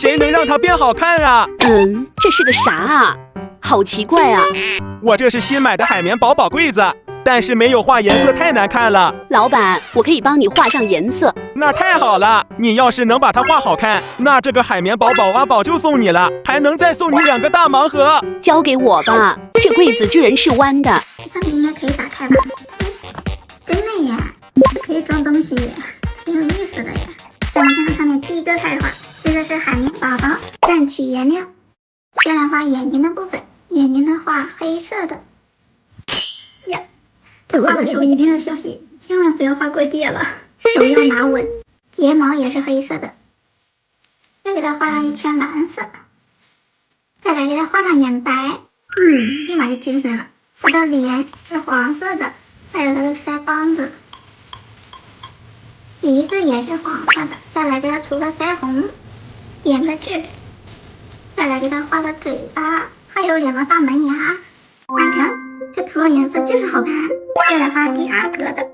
谁能让它变好看啊？这是个啥啊？好奇怪啊！我这是新买的海绵宝宝柜子，但是没有画颜色太难看了。老板，我可以帮你画上颜色。那太好了，你要是能把它画好看，那这个海绵宝宝挖宝就送你了，还能再送你2个大盲盒。交给我吧，这柜子居然是弯的。这上面应该可以打开吧？真的耶，可以装东西，挺有意思的耶。咱们先从上面第一个开始画，这个是海绵宝宝，蘸取颜料，先来画眼睛的部分，眼睛的画黑色的。呀，这画的时候一定要小心，千万不要画过界了，手要拿稳。睫毛也是黑色的，再给它画上一圈蓝色，再来给它画上眼白，立马就精神了。它的脸是黄色的，还有它的腮帮子，鼻子也是黄色的，再来给它涂个腮红，点个痣，再来给它画个嘴巴，还有2个大门牙，完成。这涂上颜色就是好看。再来画第2格的，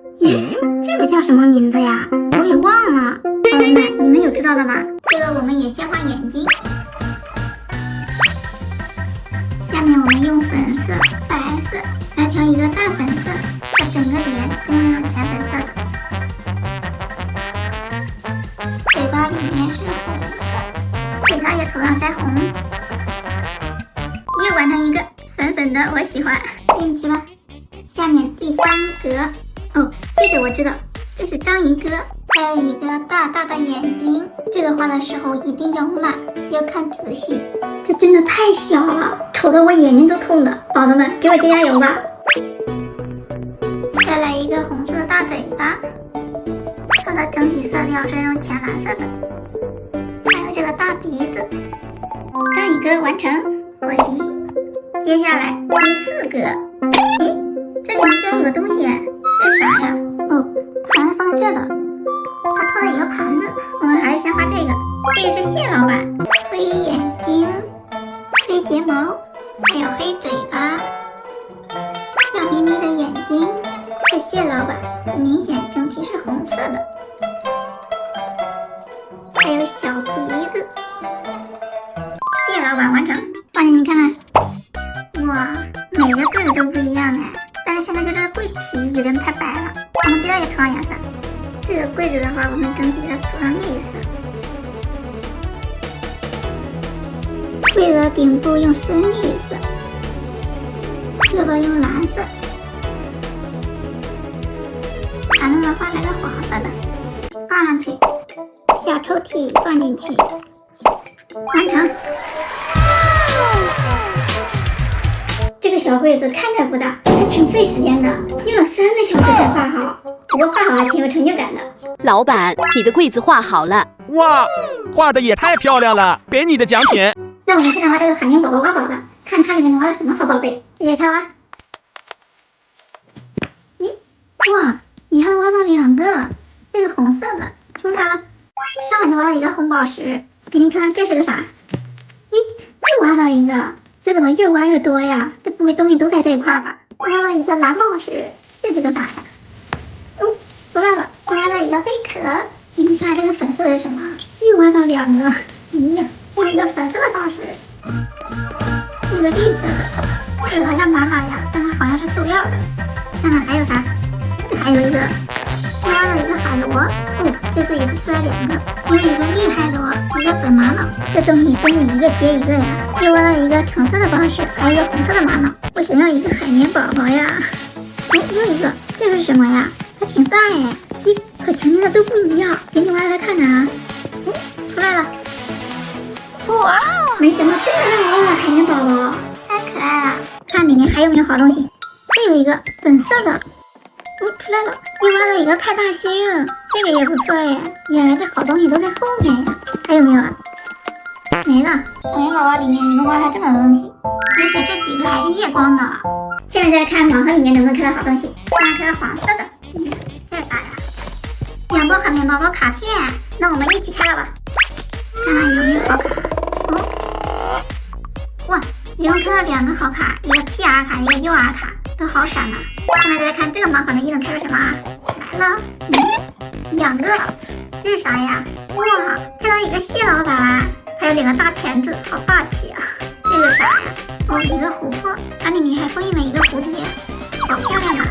这个叫什么名字呀？我给忘了。宝宝们，你们有知道的吗？这个我们也先画眼睛，下面我们用粉色、白色来调一个大粉色，把整个脸都用上浅粉色的。嘴巴里面是红色，给它也涂上腮红。又完成一个粉粉的，我喜欢，进去了。下面第3格，哦，这个我知道，这是章鱼哥，还有一个大大的眼睛。这个画的时候一定要慢，要看仔细，这真的太小了，丑得我眼睛都痛的。宝宝们，给我加油吧！再来一个红色的大嘴巴，它的整体色调是那种浅蓝色的，还有这个大鼻子。章鱼哥完成，回。接下来第4格，这里面居然有个东西，这是啥呀？哦，好像是放在这的。它托了一个盘子，我们还是先画这个。这个是蟹老板，黑眼睛、黑睫毛，还有黑嘴巴，笑眯眯的眼睛。这蟹老板很明显整体是红色的，还有小鼻子。蟹老板完成，画给你看看。哇，每个柜子都不一样哎，但是现在就这个柜体有点太白了，我们给它也涂上颜色。这个柜子的话，我们整体给它涂上绿色。柜子的顶部用深绿色，胳膊用蓝色，盘子的话来个黄色的，放上去，小抽屉放进去，完成。这个小柜子看着不大，还挺费时间的，用了3个小时才画好。不过画好还挺有成就感的。老板，你的柜子画好了。哇，画的也太漂亮了，给你的奖品。那我们现在挖这个海绵宝宝挖宝的，看它里面能挖到什么好宝贝。姐姐开挖。哇，你还挖到2个，这个红色的出来了。上来就挖到一个红宝石，给你看看这是个啥？又挖到一个。这怎么越挖越多呀？这不会东西都在这一块吧？挖到一个蓝宝石，这是个啥呀？出来了，挖到一个贝壳。你看这个粉色是什么？又挖到2个。又一个粉色的宝石，这个绿色的，这个好像玛瑙呀，但它好像是塑料的。看看还有啥？这还有一个，又挖到一个海螺。这次一次出来2个，因为一个绿海螺，一个粉玛瑙。这东西真是一个接一个呀！又挖到一个橙色的宝石，还有一个红色的玛瑙。我想要一个海绵宝宝呀！又一个，这是什么呀？还挺大哎！和前面的都不一样，给你挖来看看啊！出来了！哇，没想到真的让我挖了海绵宝宝，太可爱了！看里面还有没有好东西？这有一个粉色的。出来了，又挖了一个派大星，这个也不错耶。原来这好东西都在后面呀。还有没有啊？没了。海绵宝宝里面能挖到这么多东西，而且这几个还是夜光的。下面再来看盲盒里面能不能开到好东西。拿开了黄色的，这是啥呀？2包海绵宝宝卡片，那我们一起开了吧，看看有没有好卡。哇，一共开了2个好卡，一个 PR 卡，一个 UR 卡。都好闪呐！下面再来看这个盲盒能能开个什么啊？来了，2个，这是啥呀？哇，看到一个蟹老板，还还有两个大钳子，好霸气啊！这是啥呀？哦，一个琥珀，它里面还封印了一个蝴蝶，好漂亮啊！